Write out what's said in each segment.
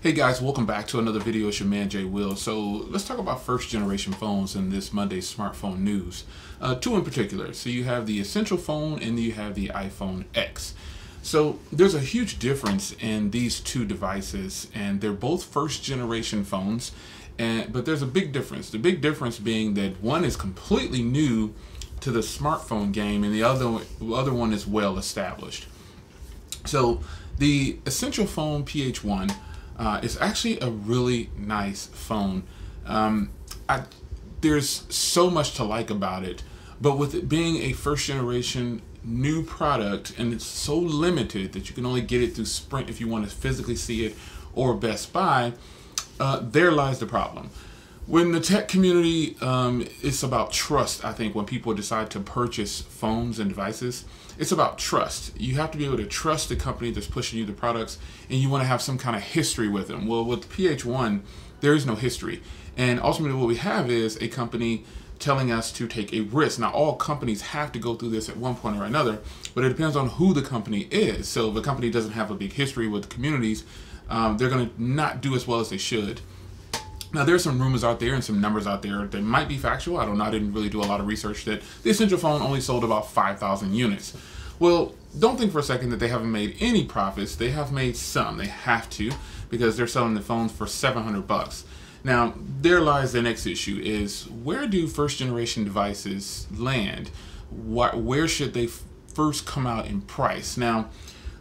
Hey guys, welcome back to another video. It's your man Jay Will. So let's talk about first generation phones in this Monday's smartphone news. Two in particular. So you have the Essential phone and you have the iPhone X. So there's a huge difference in these two devices, and they're both first generation phones, but there's a big difference. The big difference being that one is completely new to the smartphone game and the other one is well established. So the Essential phone PH1 it's actually a really nice phone. There's so much to like about it, but with it being a first generation new product and it's so limited that you can only get it through Sprint if you want to physically see it, or Best Buy, there lies the problem. When the tech community, it's about trust. I think when people decide to purchase phones and devices, it's about trust. You have to be able to trust the company that's pushing you the products, and you want to have some kind of history with them. Well, with PH1, there is no history. And ultimately what we have is a company telling us to take a risk. Now, all companies have to go through this at one point or another, but it depends on who the company is. So if a company doesn't have a big history with communities, they're going to not do as well as they should. Now, there's some rumors out there and some numbers out there that might be factual. I don't know. I didn't really do a lot of research that the Essential phone only sold about 5,000 units. Well, don't think for a second that they haven't made any profits. They have made some. They have to, because they're selling the phones for $700. Now, there lies the next issue is, where do first generation devices land? Where should they first come out in price? Now,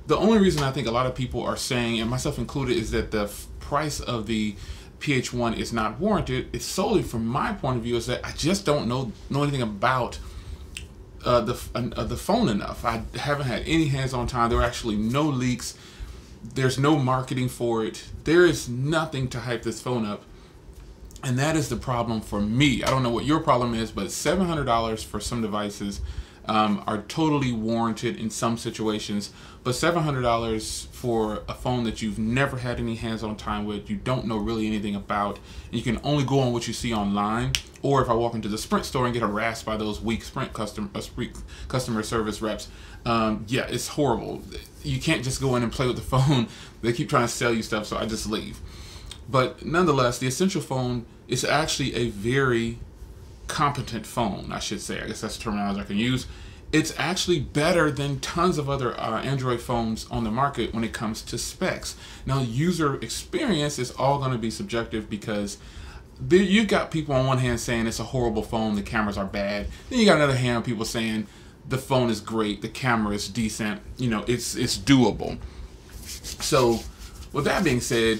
the only reason I think a lot of people are saying, and myself included, is that the price of the PH1 is not warranted. It's solely from my point of view is that I just don't know anything about the phone enough. I haven't had any hands-on time. There are actually no leaks. There's no marketing for it. There is nothing to hype this phone up. And that is the problem for me. I don't know what your problem is, but $700 for some devices are totally warranted in some situations, but $700 for a phone that you've never had any hands-on time with, you don't know really anything about, and you can only go on what you see online, or if I walk into the Sprint store and get harassed by those weak Sprint customer service reps, yeah, it's horrible. You can't just go in and play with the phone. They keep trying to sell you stuff, so I just leave. But nonetheless, the Essential phone is actually a very competent phone, I should say. I guess that's the terminology I can use. It's actually better than tons of other Android phones on the market when it comes to specs. Now, user experience is all going to be subjective, because you've got people on one hand saying it's a horrible phone, the cameras are bad. Then you got another hand people saying the phone is great, the camera is decent, you know, it's doable. So with that being said,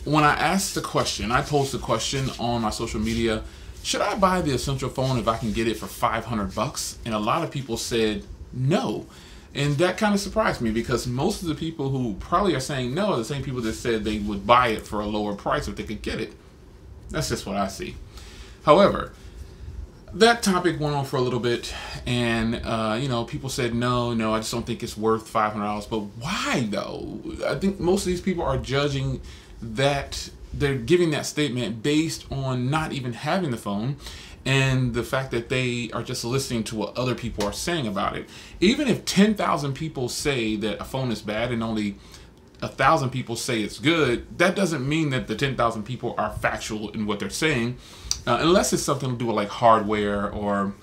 when I asked the question, I posed the question on my social media, should I buy the Essential phone if I can get it for $500? And a lot of people said no. And that kind of surprised me, because most of the people who probably are saying no are the same people that said they would buy it for a lower price if they could get it. That's just what I see. However, that topic went on for a little bit, and you know, people said no, I just don't think it's worth $500. But why though? I think most of these people are judging that, they're giving that statement based on not even having the phone and the fact that they are just listening to what other people are saying about it. Even if 10,000 people say that a phone is bad and only 1,000 people say it's good, that doesn't mean that the 10,000 people are factual in what they're saying, unless it's something to do with like hardware, or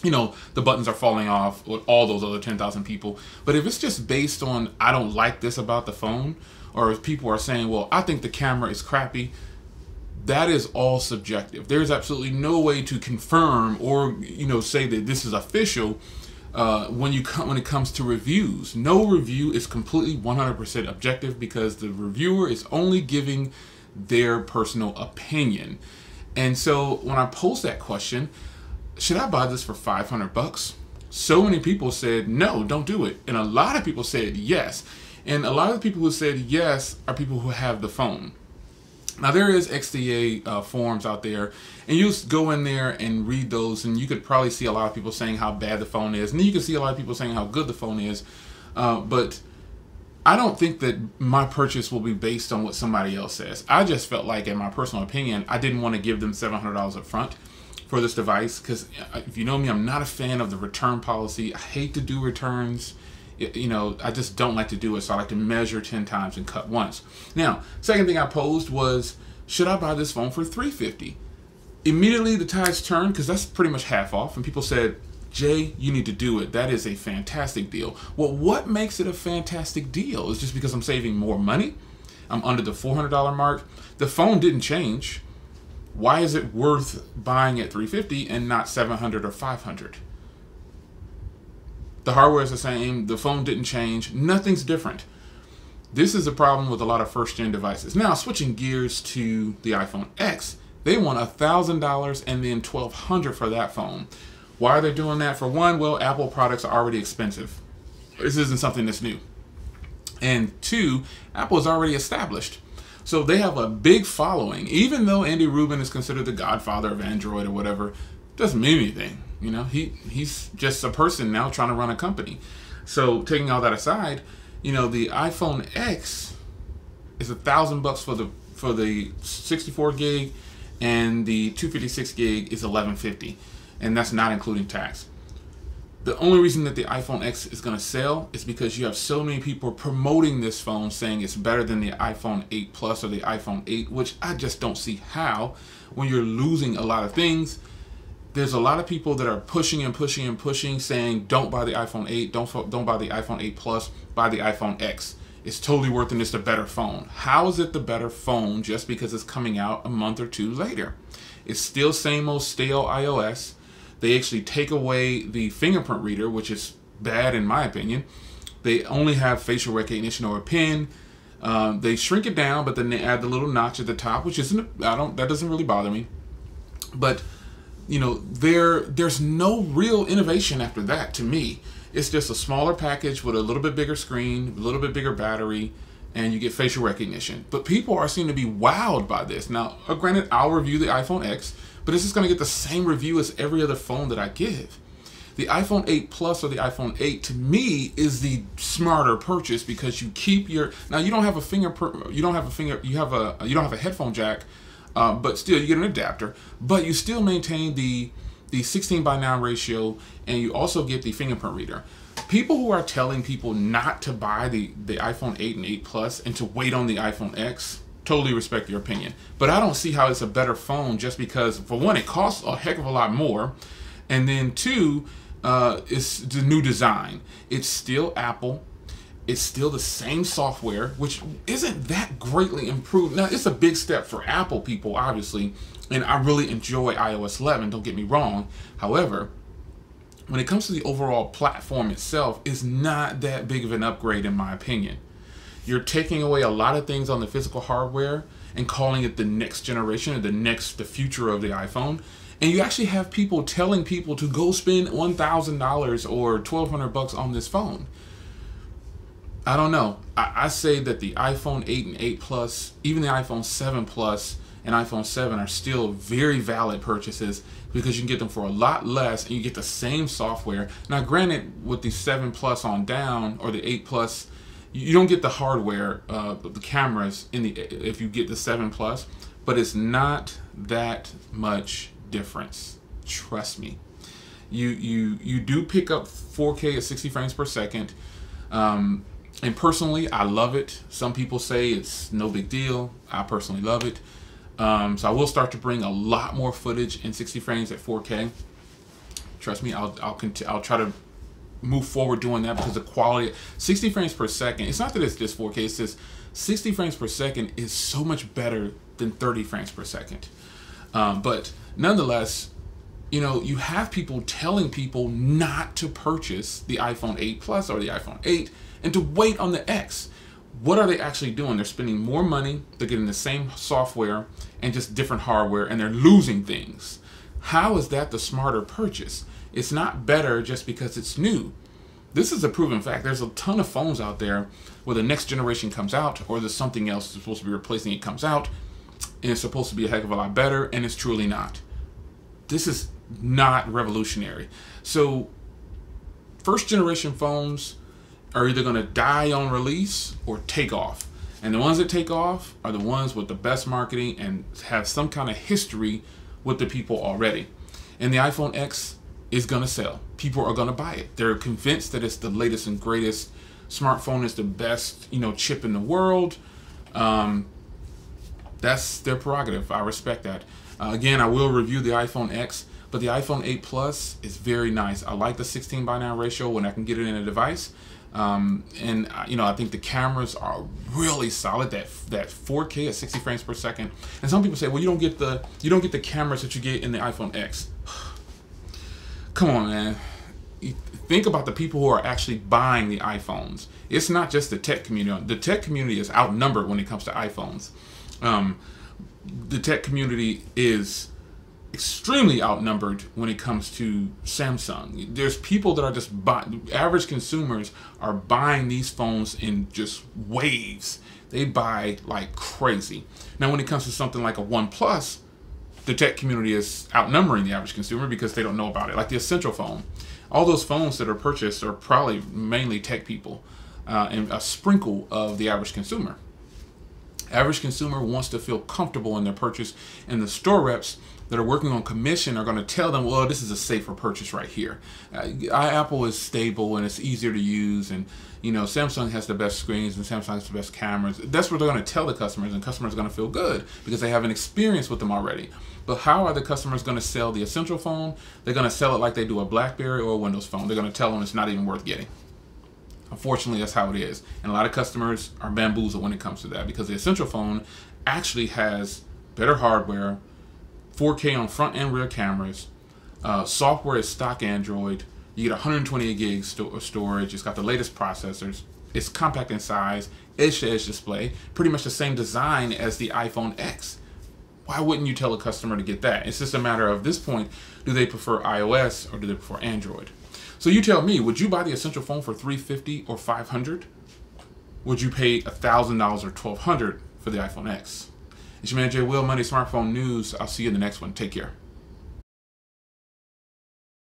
you know, the buttons are falling off with all those other 10,000 people. But if it's just based on, I don't like this about the phone, or if people are saying, well, I think the camera is crappy, that is all subjective. There's absolutely no way to confirm or, you know, say that this is official when it comes to reviews. No review is completely 100% objective, because the reviewer is only giving their personal opinion. And so when I posed that question, should I buy this for $500? So many people said, no, don't do it. And a lot of people said yes. And a lot of the people who said yes are people who have the phone. Now, there is XDA forums out there, and you just go in there and read those, and you could probably see a lot of people saying how bad the phone is, and then you can see a lot of people saying how good the phone is. But I don't think that my purchase will be based on what somebody else says. I just felt like, in my personal opinion, I didn't want to give them $700 up front for this device, because if you know me, I'm not a fan of the return policy. I hate to do returns. You know, I just don't like to do it, so I like to measure 10 times and cut once. Now, second thing I posed was, should I buy this phone for $350? Immediately the tides turned, because that's pretty much half off, and people said, Jay, you need to do it. That is a fantastic deal. Well, what makes it a fantastic deal? Is just because I'm saving more money? I'm under the $400 mark. The phone didn't change. Why is it worth buying at $350 and not $700 or $500? The hardware is the same. The phone didn't change. Nothing's different. This is a problem with a lot of first-gen devices. Now, switching gears to the iPhone X, they want $1,000 and then $1,200 for that phone. Why are they doing that? For one, well, Apple products are already expensive. This isn't something that's new. And two, Apple is already established. So they have a big following. Even though Andy Rubin is considered the godfather of Android or whatever, doesn't mean anything. You know, he's just a person now trying to run a company. So taking all that aside, you know, the iPhone X is $1,000 for the 64 gig, and the 256 gig is $1,150, and that's not including tax. The only reason that the iPhone X is going to sell is because you have so many people promoting this phone, saying it's better than the iPhone 8 Plus or the iPhone 8, which I just don't see how. When you're losing a lot of things, there's a lot of people that are pushing and pushing and pushing, saying don't buy the iPhone 8, don't buy the iPhone 8 Plus, buy the iPhone X. It's totally worth it, and it's the better phone. How is it the better phone just because it's coming out a month or two later? It's still same old stale iOS. They actually take away the fingerprint reader, which is bad in my opinion. They only have facial recognition or a pin. They shrink it down, but then they add the little notch at the top, which isn't, that doesn't really bother me. But you know, there's no real innovation after that to me. It's just a smaller package with a little bit bigger screen, a little bit bigger battery, and you get facial recognition. But people are seem to be wowed by this. Now, granted, I'll review the iPhone X, but this is going to get the same review as every other phone that I give. The iPhone 8 Plus or the iPhone 8 to me is the smarter purchase, because you keep your, now you don't have a fingerprint, you don't have a headphone jack, but still you get an adapter, but you still maintain the 16:9 ratio, and you also get the fingerprint reader. People who are telling people not to buy the iPhone 8 and 8 Plus and to wait on the iPhone X, totally respect your opinion. But I don't see how it's a better phone just because, for one, it costs a heck of a lot more, and then two, it's the new design. It's still Apple. It's still the same software, which isn't that greatly improved. Now, it's a big step for Apple people, obviously, and I really enjoy iOS 11, don't get me wrong. However, when it comes to the overall platform itself, it's not that big of an upgrade in my opinion. You're taking away a lot of things on the physical hardware and calling it the next generation or the future of the iPhone. And you actually have people telling people to go spend $1,000 or $1,200 on this phone. I don't know. I say that the iPhone 8 and 8 Plus, even the iPhone 7 Plus and iPhone 7 are still very valid purchases, because you can get them for a lot less and you get the same software. Now, granted, with the 7 Plus on down or the 8 Plus, you don't get the hardware, the cameras if you get the 7 Plus, but it's not that much difference. Trust me. You do pick up 4K at 60 frames per second. And personally, I love it. Some people say it's no big deal. I personally love it. So I will start to bring a lot more footage in 60 frames at 4K. Trust me, I'll try to move forward doing that, because the quality, 60 frames per second, it's not that it's just 4K, it's just 60 frames per second is so much better than 30 frames per second. But nonetheless, you know, you have people telling people not to purchase the iPhone 8 Plus or the iPhone 8 and to wait on the X. What are they actually doing? They're spending more money, they're getting the same software and just different hardware, and they're losing things. How is that the smarter purchase? It's not better just because it's new. This is a proven fact. There's a ton of phones out there where the next generation comes out, or there's something else that's supposed to be replacing it comes out, and it's supposed to be a heck of a lot better, and it's truly not. This is not revolutionary. So first generation phones are either going to die on release or take off. And the ones that take off are the ones with the best marketing and have some kind of history with the people already. And the iPhone X is going to sell. people are going to buy it. They're convinced that it's the latest and greatest smartphone, is the best, chip in the world. That's their prerogative. I respect that. Again, I will review the iPhone X, but the iPhone 8 Plus is very nice. I like the 16:9 ratio when I can get it in a device. I think the cameras are really solid. That 4K at 60 frames per second. And some people say, well, you don't get the cameras that you get in the iPhone X. Come on, man. Think about the people who are actually buying the iPhones. It's not just the tech community. The tech community is outnumbered when it comes to iPhones. The tech community is extremely outnumbered when it comes to Samsung. There's people that are just average consumers are buying these phones in just waves. They buy like crazy. Now, when it comes to something like a OnePlus, the tech community is outnumbering the average consumer because they don't know about it. Like the Essential phone. All those phones that are purchased are probably mainly tech people, and a sprinkle of the average consumer. Average consumer wants to feel comfortable in their purchase, and the store reps that are working on commission are going to tell them, well, this is a safer purchase right here. Apple is stable and it's easier to use, and Samsung has the best screens and Samsung has the best cameras. That's what they're going to tell the customers, and customers are going to feel good because they have an experience with them already. But how are the customers going to sell the Essential phone? They're going to sell it like they do a BlackBerry or a Windows phone. They're going to tell them it's not even worth getting. Unfortunately, that's how it is. And a lot of customers are bamboozled when it comes to that because the Essential phone actually has better hardware, 4K on front and rear cameras, software is stock Android, you get 128 gigs storage, it's got the latest processors, it's compact in size, edge-to-edge display, pretty much the same design as the iPhone X. Why wouldn't you tell a customer to get that? It's just a matter of this point, do they prefer iOS or do they prefer Android? So you tell me, would you buy the Essential phone for $350 or $500? Would you pay $1,000 or $1,200 for the iPhone X? It's your man Jay Will, Monday Smartphone News. I'll see you in the next one. Take care.